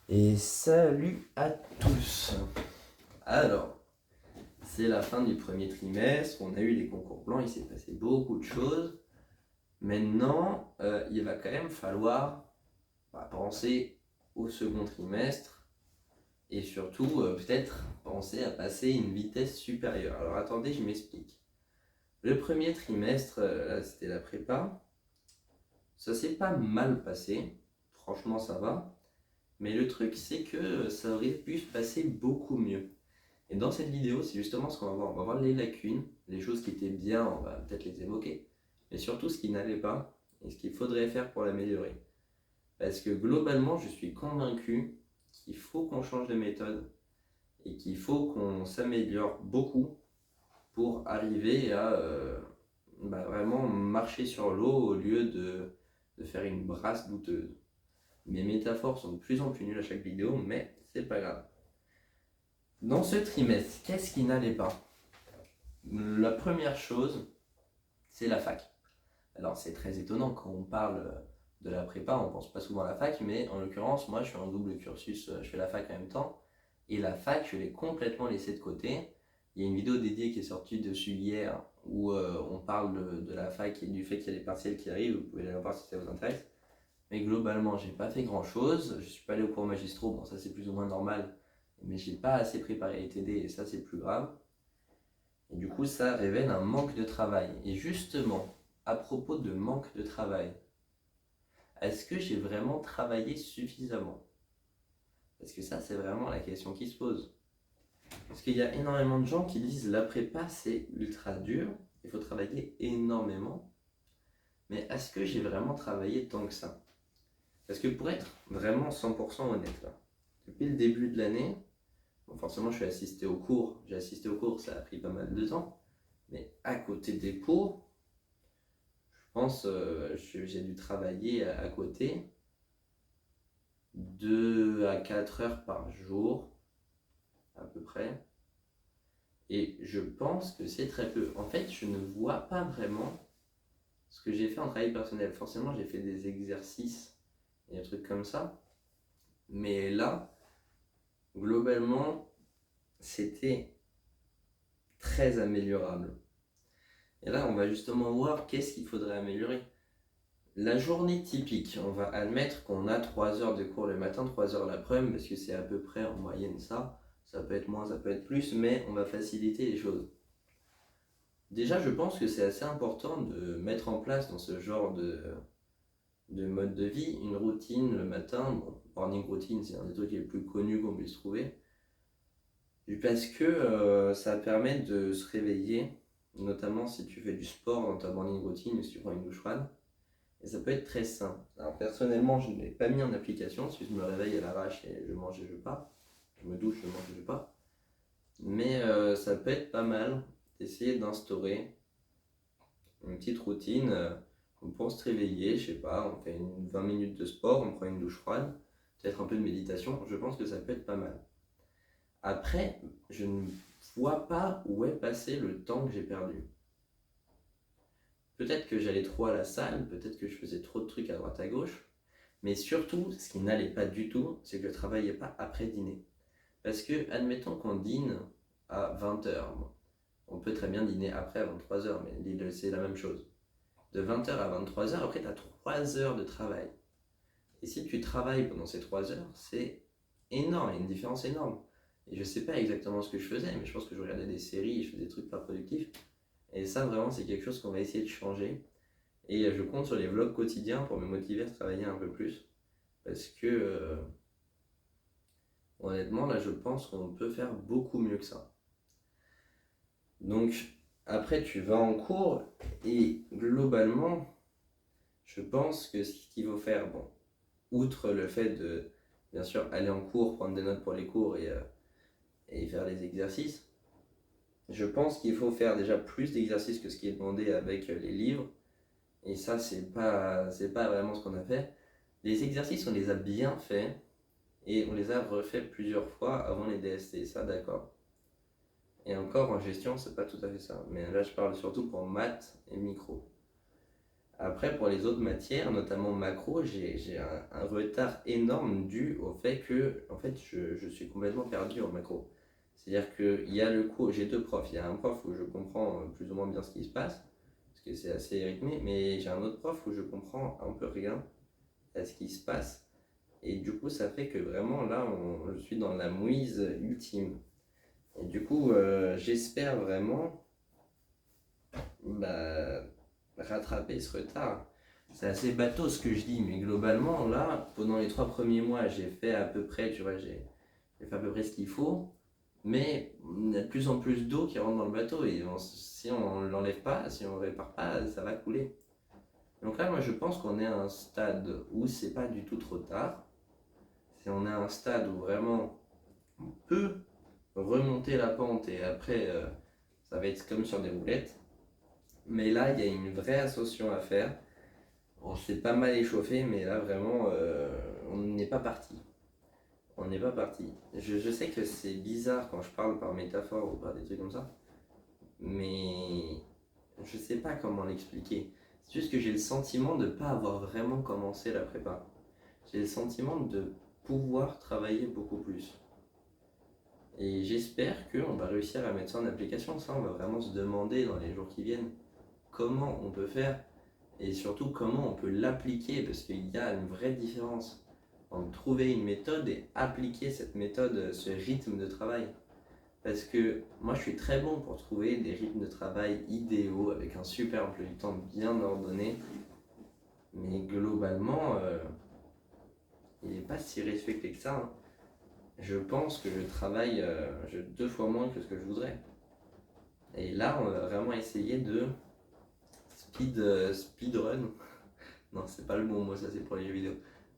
Et salut à tous. Alors, c'est la fin du premier trimestre, on a eu les concours blancs, il s'est passé beaucoup de choses. Maintenant, il va quand même falloir penser au second trimestre et surtout peut-être penser à passer une vitesse supérieure. Alors attendez, je m'explique. Le premier trimestre, là c'était la prépa, ça s'est pas mal passé, franchement ça va. Mais le truc, c'est que ça aurait pu se passer beaucoup mieux. Et dans cette vidéo, c'est justement ce qu'on va voir. On va voir les lacunes, les choses qui étaient bien, on va peut-être les évoquer, mais surtout ce qui n'allait pas et ce qu'il faudrait faire pour l'améliorer. Parce que globalement, je suis convaincu qu'il faut qu'on change de méthode et qu'il faut qu'on s'améliore beaucoup pour arriver à vraiment marcher sur l'eau au lieu de faire une brasse douteuse. Mes métaphores sont de plus en plus nulles à chaque vidéo, mais c'est pas grave. Dans ce trimestre, qu'est-ce qui n'allait pas? La première chose, c'est la fac. Alors c'est très étonnant quand on parle de la prépa, on pense pas souvent à la fac, mais en l'occurrence, moi je suis en double cursus, je fais la fac en même temps, et la fac, je l'ai complètement laissée de côté. Il y a une vidéo dédiée qui est sortie dessus hier, où on parle de la fac et du fait qu'il y a des partiels qui arrivent, vous pouvez aller voir si ça vous intéresse. Mais globalement, j'ai pas fait grand chose, je suis pas allé au cours magistraux, bon ça c'est plus ou moins normal, mais j'ai pas assez préparé les TD et ça c'est plus grave. Et du coup, ça révèle un manque de travail. Et justement, à propos de manque de travail, est-ce que j'ai vraiment travaillé suffisamment? Parce que ça, c'est vraiment la question qui se pose. Parce qu'il y a énormément de gens qui disent la prépa, c'est ultra dur, il faut travailler énormément. Mais est-ce que j'ai vraiment travaillé tant que ça? Parce que pour être vraiment 100% honnête, là, depuis le début de l'année, bon, forcément, je suis assisté aux cours. J'ai assisté aux cours, ça a pris pas mal de temps. Mais à côté des cours, je pense j'ai dû travailler à côté 2 à 4 heures par jour, à peu près. Et je pense que c'est très peu. En fait, je ne vois pas vraiment ce que j'ai fait en travail personnel. Forcément, j'ai fait des exercices et des trucs comme ça. Mais là, globalement, c'était très améliorable. Et là, on va justement voir qu'est-ce qu'il faudrait améliorer. La journée typique, on va admettre qu'on a 3 heures de cours le matin, 3 heures l'après-midi, parce que c'est à peu près en moyenne ça. Ça peut être moins, ça peut être plus, mais on va faciliter les choses. Déjà, je pense que c'est assez important de mettre en place dans ce genre de mode de vie une routine le matin. Bon, morning routine, c'est un des trucs les plus connus qu'on puisse trouver. Parce que ça permet de se réveiller, notamment si tu fais du sport dans ta morning routine ou si tu prends une douche froide. Et ça peut être très simple. Alors personnellement, je ne l'ai pas mis en application, si je me réveille à l'arrache et je mange et je pars. Je me douche, je mange et je pars. Mais ça peut être pas mal d'essayer d'instaurer une petite routine pour se réveiller, je sais pas, on fait 20 minutes de sport, on prend une douche froide, peut-être un peu de méditation, je pense que ça peut être pas mal. Après, je ne vois pas où est passé le temps que j'ai perdu. Peut-être que j'allais trop à la salle, peut-être que je faisais trop de trucs à droite à gauche, mais surtout, ce qui n'allait pas du tout, c'est que je ne travaillais pas après dîner. Parce que, admettons qu'on dîne à 20h, on peut très bien dîner après à 23h, mais c'est la même chose. De 20h à 23h, après tu as 3 heures de travail. Et si tu travailles pendant ces 3 heures, c'est énorme, il y a une différence énorme. Et je ne sais pas exactement ce que je faisais, mais je pense que je regardais des séries, je faisais des trucs pas productifs. Et ça, vraiment, c'est quelque chose qu'on va essayer de changer. Et je compte sur les vlogs quotidiens pour me motiver à travailler un peu plus. Parce que, honnêtement, là, je pense qu'on peut faire beaucoup mieux que ça. Donc, après, tu vas en cours et globalement, je pense que ce qu'il faut faire, bon, outre le fait de, bien sûr, aller en cours, prendre des notes pour les cours et faire les exercices, je pense qu'il faut faire déjà plus d'exercices que ce qui est demandé avec les livres. Et ça, c'est pas vraiment ce qu'on a fait. Les exercices, on les a bien faits et on les a refaits plusieurs fois avant les DST, ça d'accord. Et encore en gestion, c'est pas tout à fait ça. Mais là, je parle surtout pour maths et micro. Après, pour les autres matières, notamment macro, j'ai un retard énorme dû au fait que en fait, je suis complètement perdu en macro. C'est-à-dire qu'il y a le cours, j'ai deux profs. Il y a un prof où je comprends plus ou moins bien ce qui se passe, parce que c'est assez rythmé, mais j'ai un autre prof où je comprends un peu rien à ce qui se passe. Et du coup, ça fait que vraiment là, je suis dans la mouise ultime. Et du coup, j'espère vraiment bah, rattraper ce retard. C'est assez bateau ce que je dis, mais globalement, là, pendant les 3 premiers mois, j'ai fait à peu près, tu vois, j'ai fait à peu près ce qu'il faut, mais il y a de plus en plus d'eau qui rentre dans le bateau, et si on ne l'enlève pas, si on ne répare pas, ça va couler. Donc là, moi, je pense qu'on est à un stade où c'est pas du tout trop tard. Si on est à un stade où vraiment on peut remonter la pente, et après, ça va être comme sur des roulettes. Mais là, il y a une vraie ascension à faire. On s'est pas mal échauffé, mais là vraiment, on n'est pas parti. On n'est pas parti. Je sais que c'est bizarre quand je parle par métaphore ou par des trucs comme ça, mais je sais pas comment l'expliquer. C'est juste que j'ai le sentiment de ne pas avoir vraiment commencé la prépa. J'ai le sentiment de pouvoir travailler beaucoup plus. Et j'espère qu'on va réussir à mettre ça en application. Ça, on va vraiment se demander dans les jours qui viennent comment on peut faire et surtout comment on peut l'appliquer, parce qu'il y a une vraie différence entre trouver une méthode et appliquer cette méthode, ce rythme de travail. Parce que moi je suis très bon pour trouver des rythmes de travail idéaux avec un super emploi du temps bien ordonné, mais globalement il n'est pas si respecté que ça, hein. Je pense que je travaille 2 fois moins que ce que je voudrais. Et là on va vraiment essayer de speedrun. Non, c'est pas le bon mot, ça c'est pour les jeux vidéo.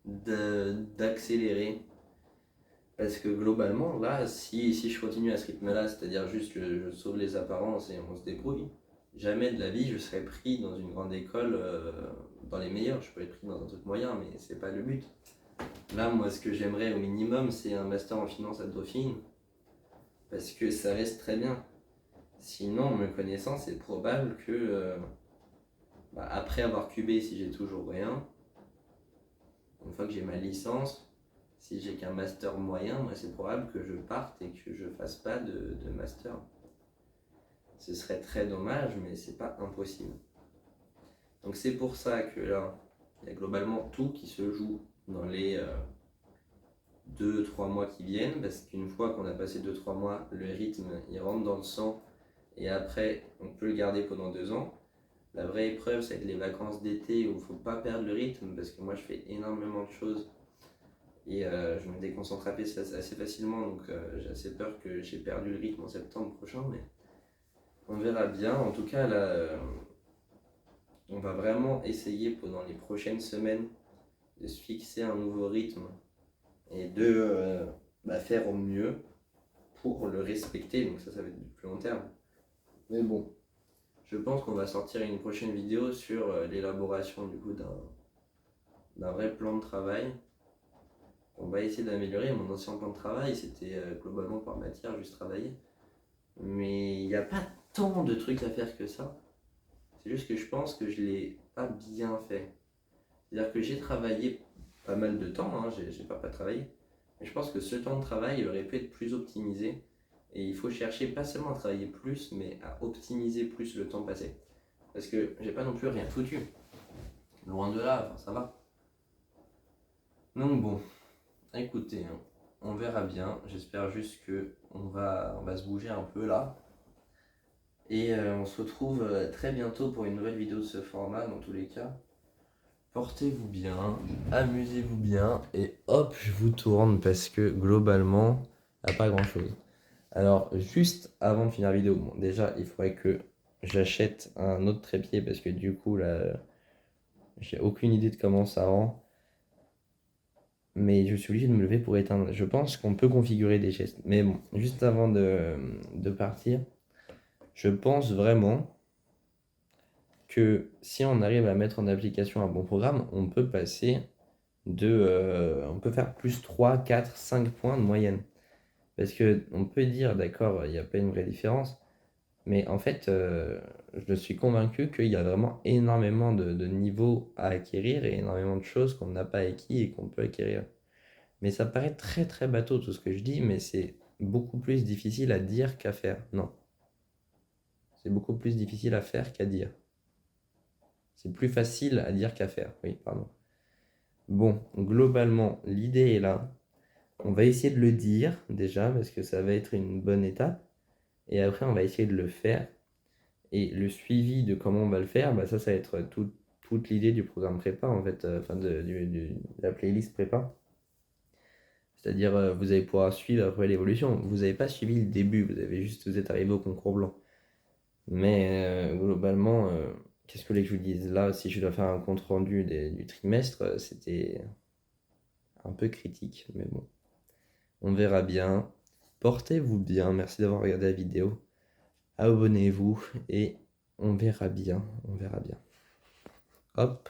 D'accélérer. Parce que globalement, là, si je continue à ce rythme-là, c'est-à-dire juste que je sauve les apparences et on se débrouille, jamais de la vie je serais pris dans une grande école, dans les meilleurs. Je peux être pris dans un truc moyen, mais c'est pas le but. Là, moi, ce que j'aimerais au minimum, c'est un master en finance à Dauphine, parce que ça reste très bien. Sinon, me connaissant, c'est probable que, après avoir cubé, si j'ai toujours rien, une fois que j'ai ma licence, si j'ai qu'un master moyen, moi c'est probable que je parte et que je fasse pas de master. Ce serait très dommage, mais c'est pas impossible. Donc c'est pour ça que là, il y a globalement tout qui se joue dans les 2-3 mois qui viennent, parce qu'une fois qu'on a passé 2-3 mois, le rythme il rentre dans le sang, et après on peut le garder pendant 2 ans. La vraie épreuve, c'est les vacances d'été où il ne faut pas perdre le rythme, parce que moi je fais énormément de choses et je me déconcentre assez facilement, donc j'ai assez peur que j'ai perdu le rythme en septembre prochain, mais on verra bien. En tout cas, là, on va vraiment essayer pendant les prochaines semaines de se fixer un nouveau rythme et de faire au mieux pour le respecter, donc ça va être du plus long terme. Mais bon, je pense qu'on va sortir une prochaine vidéo sur l'élaboration du coup d'un vrai plan de travail. On va essayer d'améliorer. Mon ancien plan de travail, c'était globalement par matière, juste travailler. Mais il n'y a pas tant de trucs à faire que ça. C'est juste que je pense que je ne l'ai pas bien fait. C'est-à-dire que j'ai travaillé pas mal de temps, hein, j'ai pas travaillé. Mais je pense que ce temps de travail il aurait pu être plus optimisé. Et il faut chercher pas seulement à travailler plus, mais à optimiser plus le temps passé. Parce que j'ai pas non plus rien foutu. Loin de là, enfin ça va. Donc bon, écoutez, hein, on verra bien. J'espère juste que on va se bouger un peu là. Et on se retrouve très bientôt pour une nouvelle vidéo de ce format dans tous les cas. Portez-vous bien, amusez-vous bien et hop, je vous tourne parce que globalement, il n'y a pas grand chose. Alors, juste avant de finir la vidéo, bon, déjà, il faudrait que j'achète un autre trépied parce que du coup, là, j'ai aucune idée de comment ça rend. Mais je suis obligé de me lever pour éteindre. Je pense qu'on peut configurer des gestes. Mais bon, juste avant de partir, je pense vraiment que si on arrive à mettre en application un bon programme, on peut passer on peut faire plus 3, 4, 5 points de moyenne. Parce que on peut dire, d'accord, il n'y a pas une vraie différence, mais en fait, je suis convaincu qu'il y a vraiment énormément de niveaux à acquérir et énormément de choses qu'on n'a pas acquis et qu'on peut acquérir. Mais ça paraît très très bateau tout ce que je dis, mais c'est beaucoup plus difficile à dire qu'à faire. Non, c'est beaucoup plus difficile à faire qu'à dire. C'est plus facile à dire qu'à faire. Oui, pardon. Bon, globalement, l'idée est là. On va essayer de le dire déjà, parce que ça va être une bonne étape. Et après, on va essayer de le faire. Et le suivi de comment on va le faire, bah ça va être toute l'idée du programme prépa, en fait, enfin de la playlist prépa. C'est-à-dire, vous allez pouvoir suivre après l'évolution. Vous n'avez pas suivi le début, vous êtes arrivé au concours blanc. Mais globalement, qu'est-ce que vous voulez que je vous dise? Là, si je dois faire un compte rendu du trimestre, c'était un peu critique, mais bon. On verra bien. Portez-vous bien, merci d'avoir regardé la vidéo. Abonnez-vous et on verra bien, on verra bien. Hop.